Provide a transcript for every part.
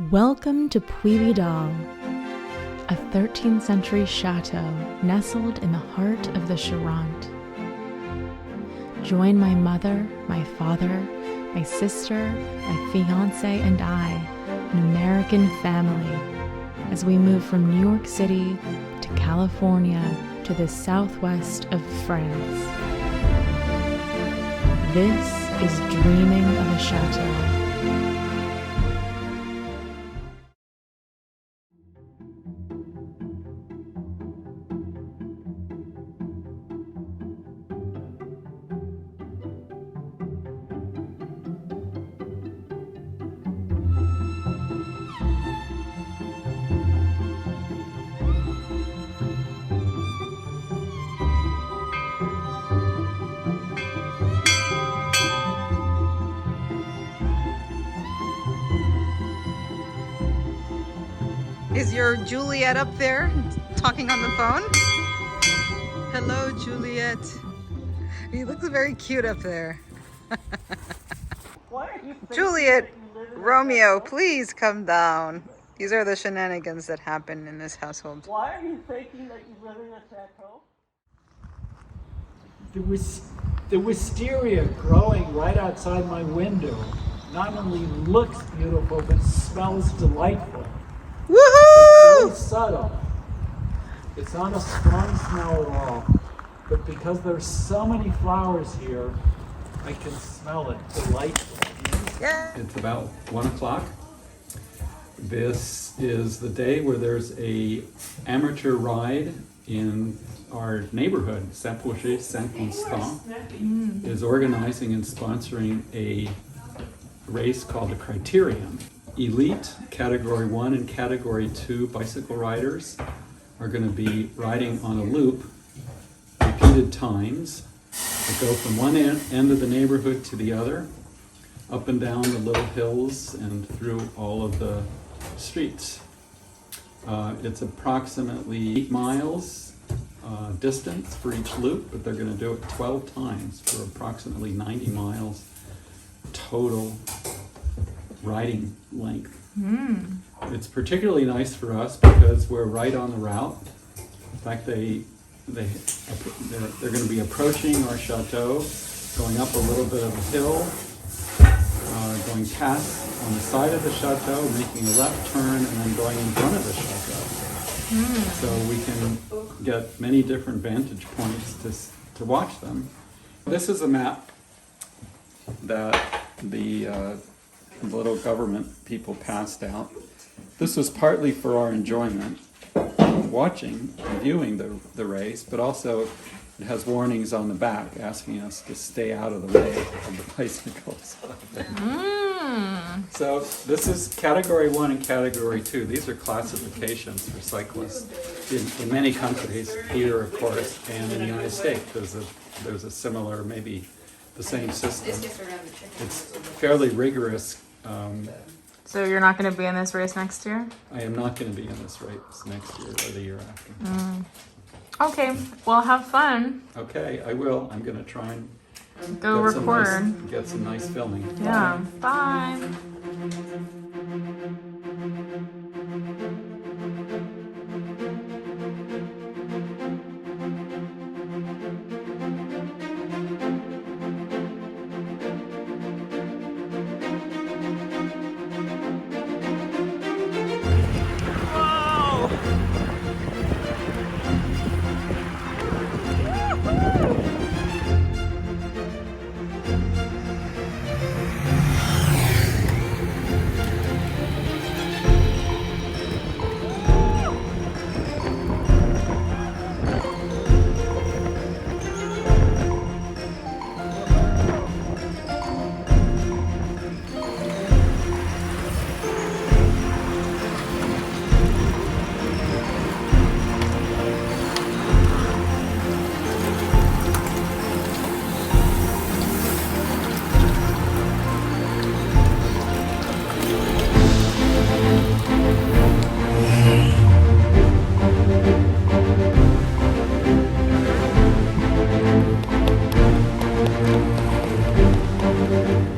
Welcome to Puy Vidal, a 13th century chateau nestled in the heart of the Charente. Join my mother, my father, my sister, my fiance, and I, an American family, as we move from New York City to California to the southwest of France. This is Dreaming of a Chateau. Is your Juliet up there talking on the phone? Hello, Juliet. He looks very cute up there. Juliet, Romeo, please come down. These are the shenanigans that happen in this household. Why are you thinking that you live in a chateau? The wisteria growing right outside my window not only looks beautiful, but smells delightful. Woohoo! It's very subtle. It's not a strong smell at all. But because there's so many flowers here, I can smell it delightful. Yeah. It's about 1 o'clock. This is the day where there's a amateur ride in our neighborhood. Saint-Poger, Saint-Constant is organizing and sponsoring a race called the Criterion. Elite Category 1 and Category 2 bicycle riders are going to be riding on a loop repeated times that go from one end of the neighborhood to the other, up and down the little hills and through all of the streets. It's approximately 8 miles distance for each loop, but they're going to do it 12 times for approximately 90 miles total riding length. It's particularly nice for us because we're right on the route. In fact, they're going to be approaching our chateau, going up a little bit of a hill, going past on the side of the chateau, making a left turn, and then going in front of the chateau. So we can get many different vantage points to watch them. This is a map that the little government people passed out. This was partly for our enjoyment, watching and viewing the race, but also it has warnings on the back asking us to stay out of the way of the bicycles. So this is Category 1 and Category 2. These are classifications for cyclists in many countries, here of course, and in the United States. There's a similar, maybe the same system. It's fairly rigorous. So you're not going to be in this race next year? I am not going to be in this race next year or the year after. Okay, well, have fun. Okay, I will. I'm going to try and Go record. Get some nice filming. Yeah, bye.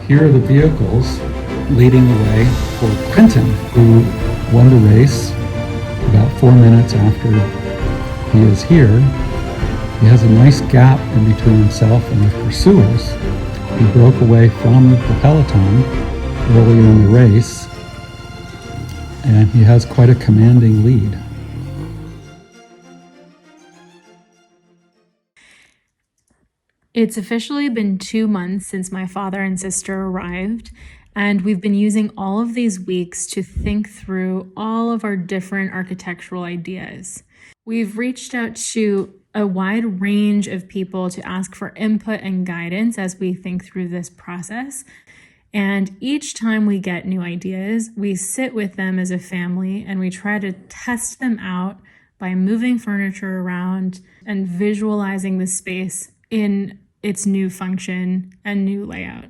Here are the vehicles leading the way for Quentin, who won the race about 4 minutes after he is here. He has a nice gap in between himself and the pursuers. He broke away from the peloton earlier in the race, and he has quite a commanding lead. It's officially been 2 months since my father and sister arrived, and we've been using all of these weeks to think through all of our different architectural ideas. We've reached out to a wide range of people to ask for input and guidance as we think through this process. And each time we get new ideas, we sit with them as a family and we try to test them out by moving furniture around and visualizing the space in its new function and new layout.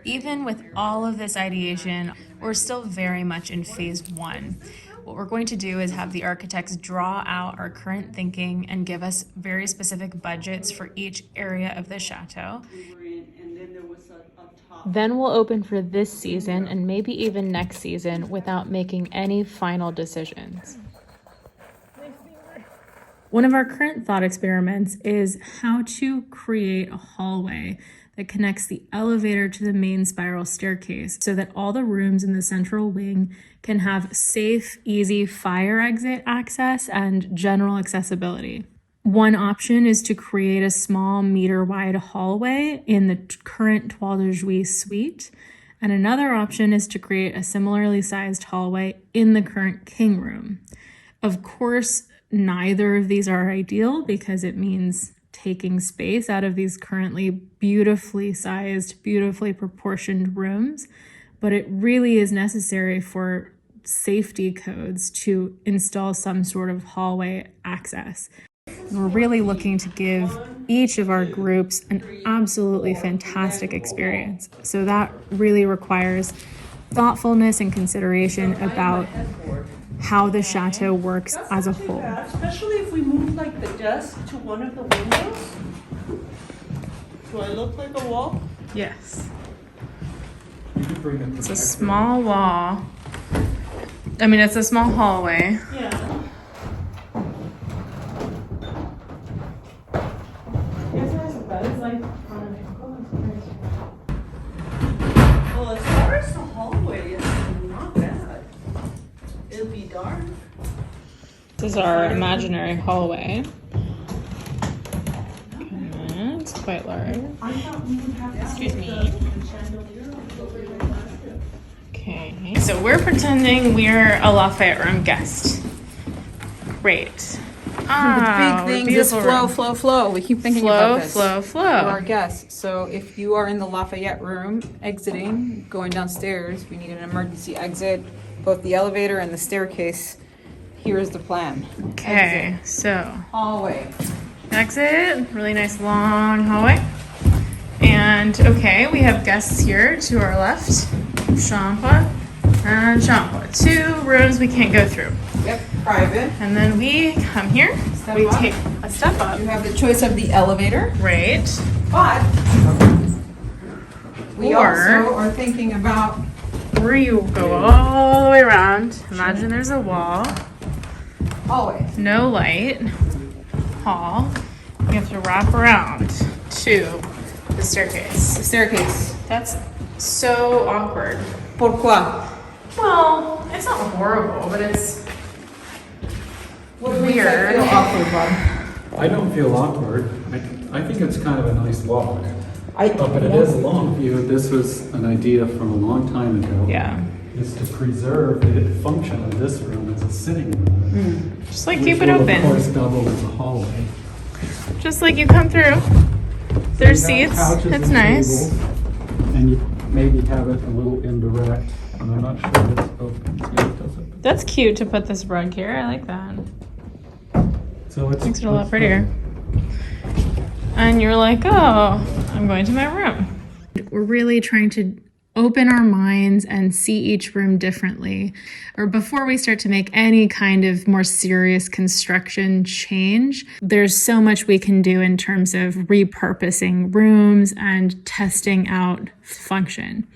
Even with all of this ideation, we're still very much in phase 1. What we're going to do is have the architects draw out our current thinking and give us very specific budgets for each area of the chateau. Then we'll open for this season and maybe even next season without making any final decisions. One of our current thought experiments is how to create a hallway that connects the elevator to the main spiral staircase so that all the rooms in the central wing can have safe, easy fire exit access and general accessibility. One option is to create a small meter-wide hallway in the current Toile de Jouy suite, and another option is to create a similarly sized hallway in the current king room. Of course, neither of these are ideal because it means taking space out of these currently beautifully sized, beautifully proportioned rooms, but it really is necessary for safety codes to install some sort of hallway access. We're really looking to give each of our groups an absolutely fantastic experience. So that really requires thoughtfulness and consideration about how the chateau works as a whole. Especially if we move like the desk to one of the windows. Do I look like a wall? Yes. It's a small wall. I mean, it's a small hallway. Yeah. Well, as far as the hallway is not bad. It'll be dark. This is our imaginary hallway. Okay, it's quite large. Excuse me. Okay, so we're pretending we're a Lafayette room guest. Great. The big thing is flow, room. flow, flow. We keep thinking Flow, about this. flow, For our flow. guests. So if you are in the Lafayette room, exiting, going downstairs, we need an emergency exit, both the elevator and the staircase. Here's the plan. Okay, Exit. so Hallway. exit, really nice long hallway. And okay, we have guests here to our left. Champa and Champa. 2 rooms we can't go through. Yep, private. And then we come here, Step we up. take a step up. You have the choice of the elevator, Right. but we Or- also are thinking about Where you go all the way around. Imagine there's a wall, hallway. no light, hall. You have to wrap around to the staircase. The staircase. That's so awkward. Pourquoi? Well, it's not horrible, but it's What makes that weird. feel awkward, Bob? I don't feel awkward. I think it's kind of a nice walk. But But it is a long view. This was an idea from a long time ago. Yeah. Is to preserve the function of this room as a sitting room. Just like which keep it will, open. Of course, double as a hallway. Just like you come through. There's You have seats. couches It's and nice. tables, and you maybe have it a little indirect, and I'm not sure this opens. Yeah, it does open. That's cute to put this rug here. I like that. So it's Makes it a lot prettier. And you're like, oh, I'm going to my room. We're really trying to open our minds and see each room differently, or before we start to make any kind of more serious construction change. There's so much we can do in terms of repurposing rooms and testing out function.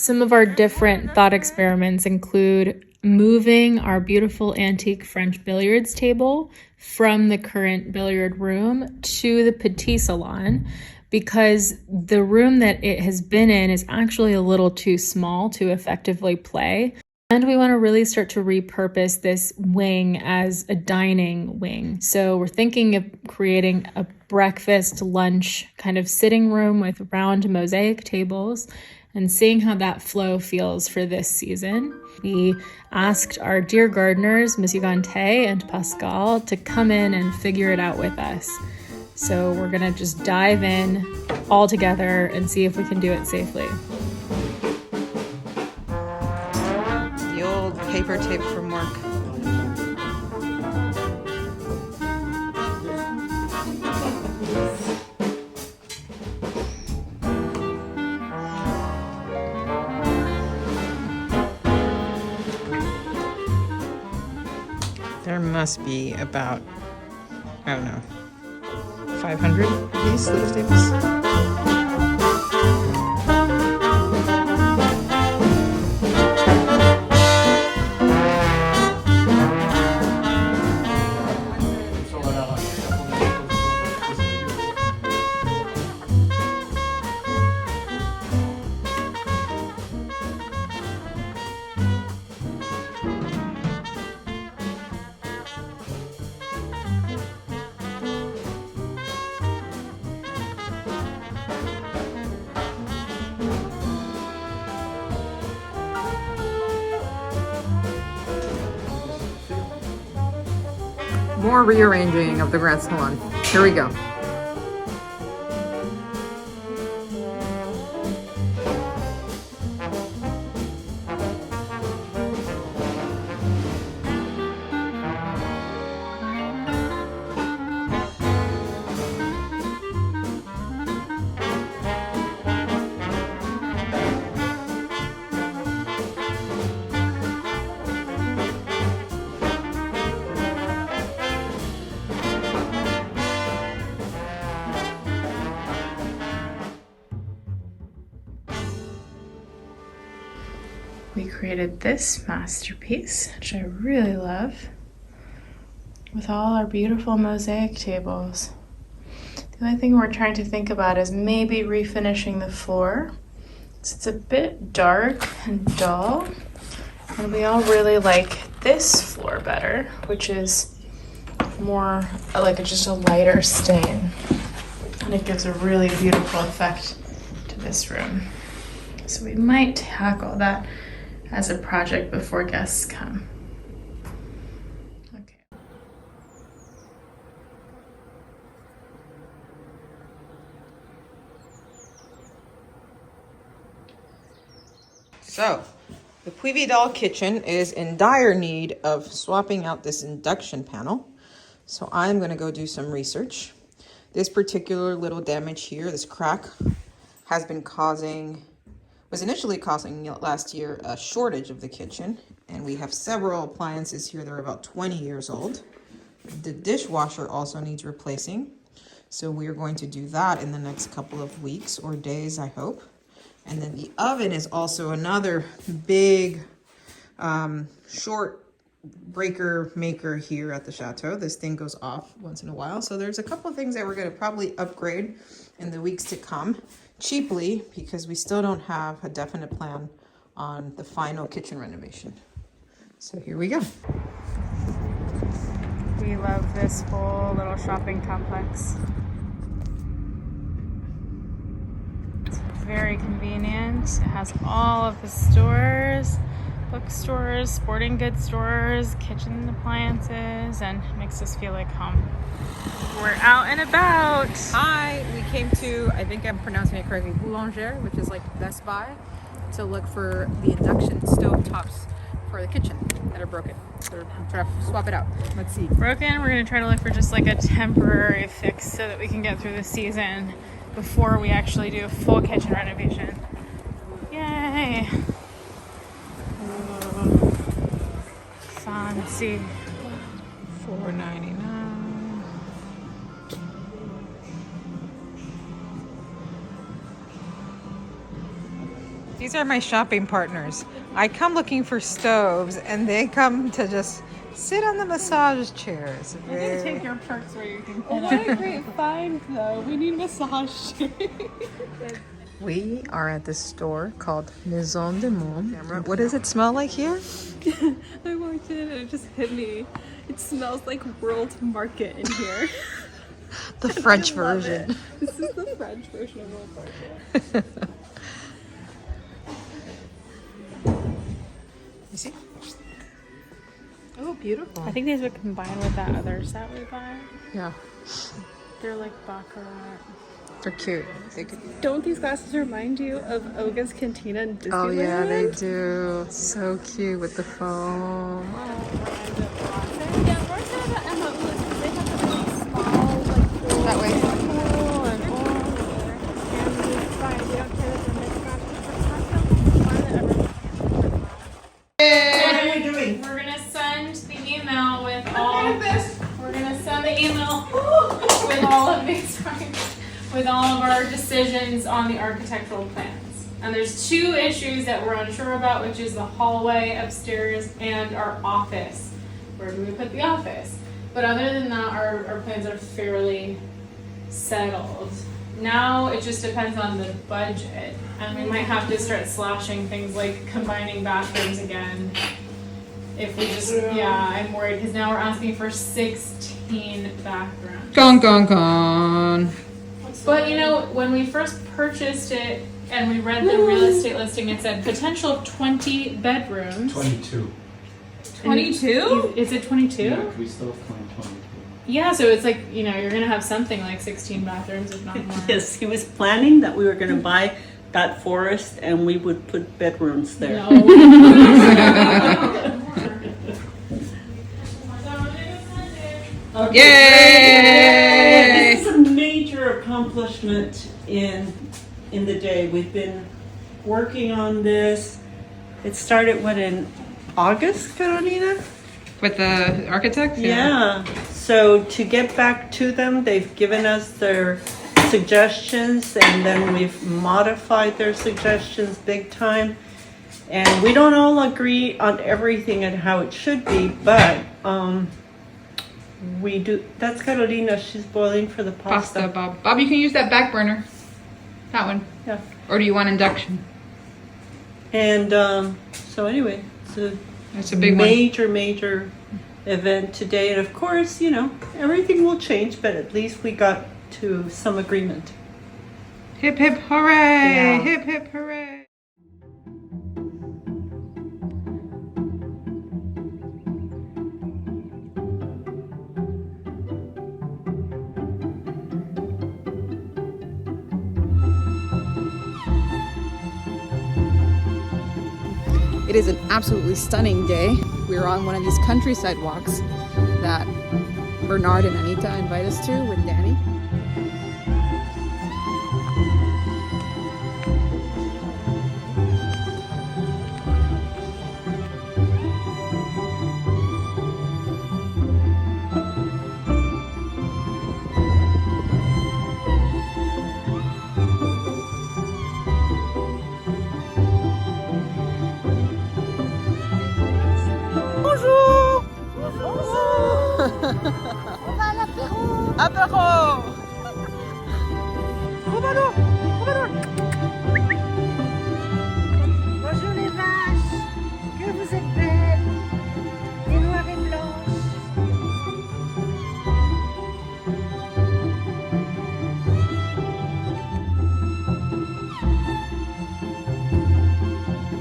Some of our different thought experiments include moving our beautiful antique French billiards table from the current billiard room to the petit salon, because the room that it has been in is actually a little too small to effectively play. And we want to really start to repurpose this wing as a dining wing. So we're thinking of creating a breakfast, lunch kind of sitting room with round mosaic tables and seeing how that flow feels for this season. We asked our dear gardeners, Monsieur Gante and Pascal, to come in and figure it out with us. So we're gonna just dive in all together and see if we can do it safely. The old paper tape from work. There must be about, I don't know, 500 of these sleeve staples. More rearranging of the Grand Salon. Here we go. We created this masterpiece, which I really love, with all our beautiful mosaic tables. The only thing we're trying to think about is maybe refinishing the floor. So it's a bit dark and dull, and we all really like this floor better, which is more like just a lighter stain, and it gives a really beautiful effect to this room. So we might tackle that as a project before guests come. Okay. So, the Puy Vidal kitchen is in dire need of swapping out this induction panel. So I'm gonna go do some research. This particular little damage here, this crack, was initially causing last year a shortage of the kitchen, and we have several appliances here that are about 20 years old. The dishwasher also needs replacing, so we are going to do that in the next couple of weeks or days, I hope. And then the oven is also another big short breaker maker here at the chateau. This thing goes off once in a while, so there's a couple of things that we're going to probably upgrade in the weeks to come, cheaply, because we still don't have a definite plan on the final kitchen renovation. So here we go. We love this whole little shopping complex. It's very convenient. It has all of the stores, bookstores, sporting goods stores, kitchen appliances, and makes us feel like home. We're out and about. Hi, we came to, I think I'm pronouncing it correctly, Boulanger, which is like Best Buy, to look for the induction stove tops for the kitchen that are broken. So we're trying to swap it out. Let's see. Broken, we're gonna try to look for just like a temporary fix so that we can get through the season before we actually do a full kitchen renovation. Yay! Fancy. $4.99. These These are my shopping partners. I come looking for stoves, and they come to just sit on the massage chairs. You can take your perks where you can. What a great find, though. We need massage chairs. We are at this store called Maison de Monde. What does it smell like here? I walked in and it just hit me. It smells like World Market in here. The French version. It. This is the French version of World Market. You see? Oh, beautiful. I think these would combine with that other set we bought. Yeah, They're like baccarat. they're cute. They could... Don't these glasses remind you of Oga's Cantina in Disneyland? Oh yeah, they do. So cute with the foam. That way. We're gonna send the email with all. We're gonna send the email with all of these, with all of our decisions on the architectural plans. And there's two issues that we're unsure about, which is the hallway upstairs and our office. Where do we put the office? But other than that, our plans are fairly settled. Now it just depends on the budget, and we might have to start slashing things like combining bathrooms again. If we just, I'm worried because now we're asking for 16 bathrooms. Gone. But you know, when we first purchased it and we read the real estate listing, it said potential of 20 bedrooms. 22. 22? Is it 22? Yeah, we still claim 22. Yeah, so it's like, you know, you're gonna have something like 16 bathrooms, if not more. Yes, he was planning that we were going to buy that forest and we would put bedrooms there. No. Yay! This is a major accomplishment in the day. We've been working on this. It started in August, Carolina? With the architect? Yeah. So to get back to them, they've given us their suggestions and then we've modified their suggestions big time. And we don't all agree on everything and how it should be, but we do. That's Carolina. She's boiling for the Pasta, Bob. Bob, you can use that back burner. That one. Yeah. Or do you want induction? And so anyway, It's a big one. major event today. And of course, you know, everything will change, but at least we got to some agreement. Hip hip hooray! Yeah. Hip hip hooray! It is an absolutely stunning day. We're on one of these countryside walks that Bernard and Anita invite us to with Danny. Apéro! Bonjour les vaches, que vous êtes belles, des noires et blanches.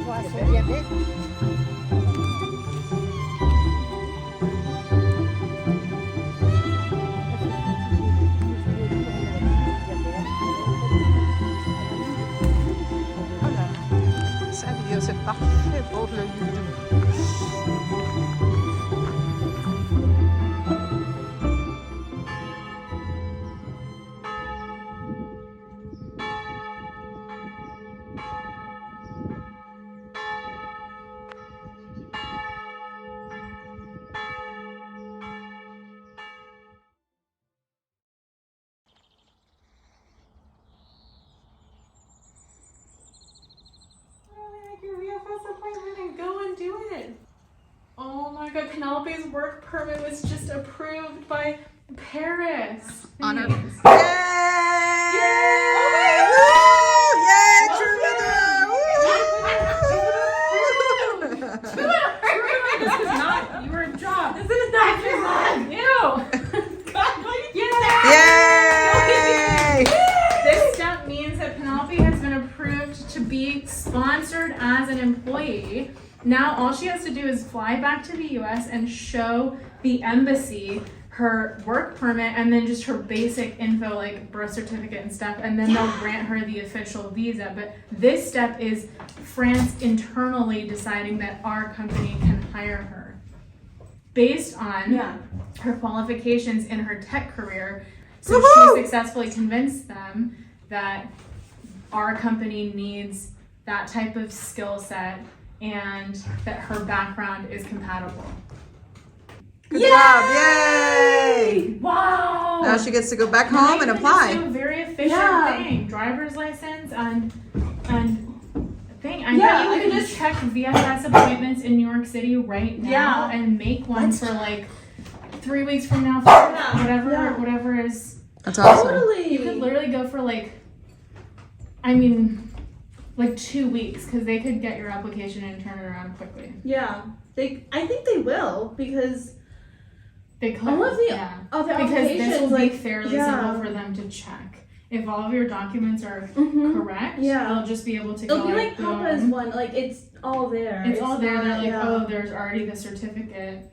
Voilà son diabète. Cette vidéo, c'est parfait pour le YouTube. it. Oh my god, Penelope's work permit was just approved by Paris. On her. Thanks. Yay! This is not your job. This is not your job. Yay! This step means that Penelope has been approved to be sponsored as an employee. Now all she has to do is fly back to the US and show the embassy her work permit and then just her basic info like birth certificate and stuff, and then they'll grant her the official visa. But this step is France internally deciding that our company can hire her based on her qualifications in her tech career. So she successfully convinced them that our company needs that type of skill set and that her background is compatible. Good job! Yay! Wow! Now she gets to go back home and apply. Do a very efficient thing: driver's license and thing. I bet you can just check VFS appointments in New York City right now and make one for like 3 weeks from now. Whatever is. That's awesome. You could literally go for like 2 weeks because they could get your application and turn it around quickly. Yeah, I think they will because they could. All of the because this will be like, fairly simple for them to check. If all of your documents are correct, they'll just be able to go. It'll be like boom. Papa's one, like it's all there. It's all there. not- They're like, yeah. oh, there's already the certificate.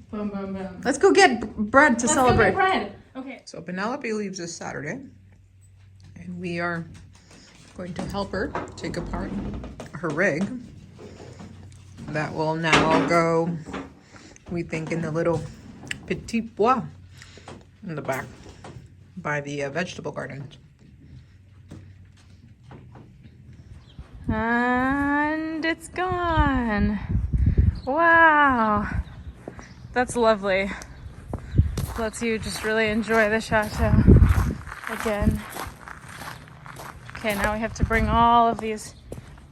Boom, boom, boom. Let's go get bread to celebrate. Let's go get bread. Okay. So Penelope leaves this Saturday, and we are going to help her take apart her rig. That will now go, we think, in the little petit bois in the back by the vegetable garden. And it's gone. Wow. That's lovely. Lets you just really enjoy the chateau again. Okay, now we have to bring all of these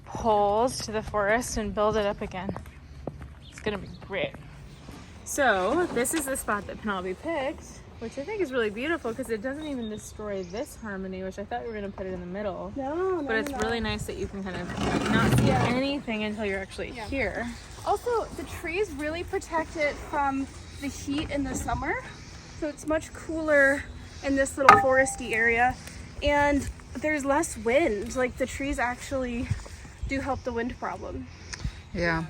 poles to the forest and build it up again. It's gonna be great. So this is the spot that Penelope picked, which I think is really beautiful because it doesn't even destroy this harmony, which I thought we were gonna put it in the middle. No, But it's really nice that you can kind of not see anything until you're actually here. Also, the trees really protect it from the heat in the summer. So it's much cooler in this little foresty area. And there's less wind. Like the trees actually do help the wind problem. Yeah.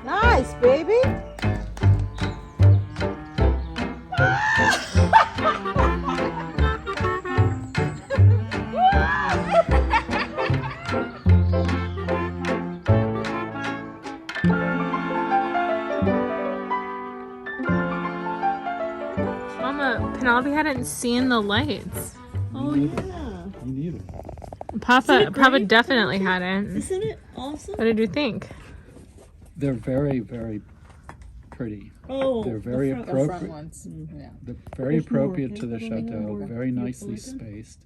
Nice, baby. Mama, Penelope hadn't seen the lights. Oh yeah. Me neither. Papa definitely hadn't. Isn't it awesome? What did you think? They're very, very pretty. Oh, They're very The appropriate. front ones. Yeah. They're very appropriate to the chateau. Very nicely spaced,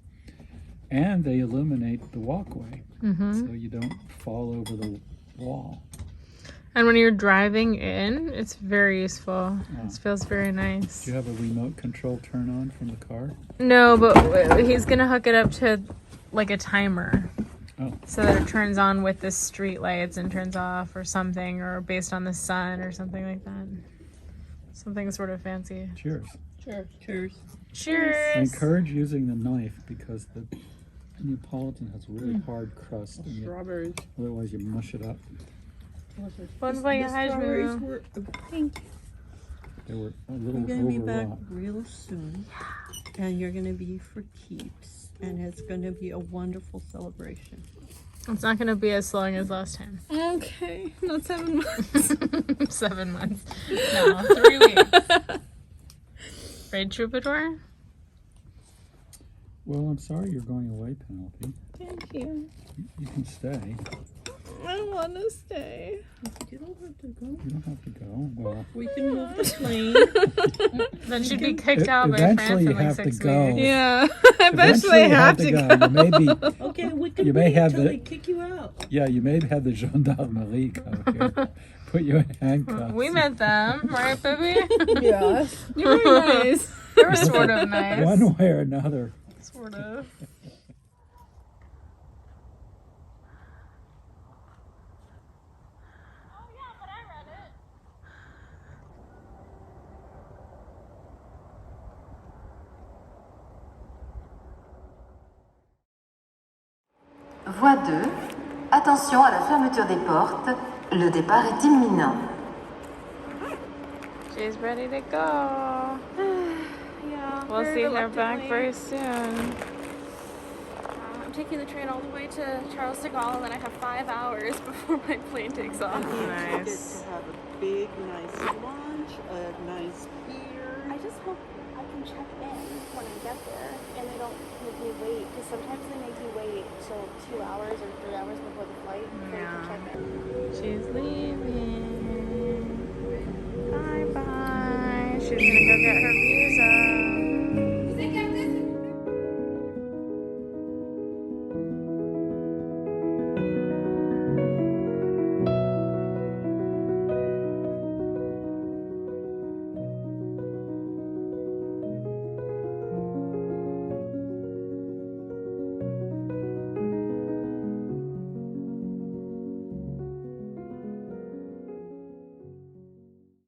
and they illuminate the walkway, so you don't fall over the wall. And when you're driving in, it's very useful. Yeah. It feels very nice. Do you have a remote control turn on from the car? No, but he's gonna hook it up to like a timer. Oh. So that it turns on with the street lights and turns off or something, or based on the sun or something like that. Something sort of fancy. Cheers. Cheers. Cheers. I encourage using the knife because the Neapolitan has really hard crust. And Strawberries. otherwise you mush it up. Bon voyage, Strawberries Moo. were pink. They were a little You're gonna be back overwrought. real soon, and you're gonna be for keeps, and it's gonna be a wonderful celebration. It's not gonna be as long as last time. Okay, not 7 months. 7 months. No, 3 weeks. Right, Troubadour? Well, I'm sorry you're going away, Penelope. Thank you. You can stay. I want to stay. You don't have to go. You don't have to go. Well, We can move the plane. Then she'd be kicked out by France eventually in you like have 6 to go. weeks. Yeah, eventually I you have to go. You may be, Okay, we can You may wait have till the- they kick you out. yeah, you may have the gendarmerie come here, put you in handcuffs. We met them, right, baby? Yes. You're very nice. They were sort of nice. One way or another. Sort of. Voie 2. Attention à la fermeture des portes. Le départ est imminent. She's ready to go. Yeah. We'll very see her back reluctantly. very soon. I'm taking the train all the way to Charles de Gaulle, and then I have 5 hours before my plane takes off. You get to have a big, nice lunch, a nice beer. I just hope I can check in when I get there, and they don't make me wait, because sometimes they make you wait till 2 hours or 3 hours before the flight before you can check in. She's leaving. Bye bye. She's gonna go get her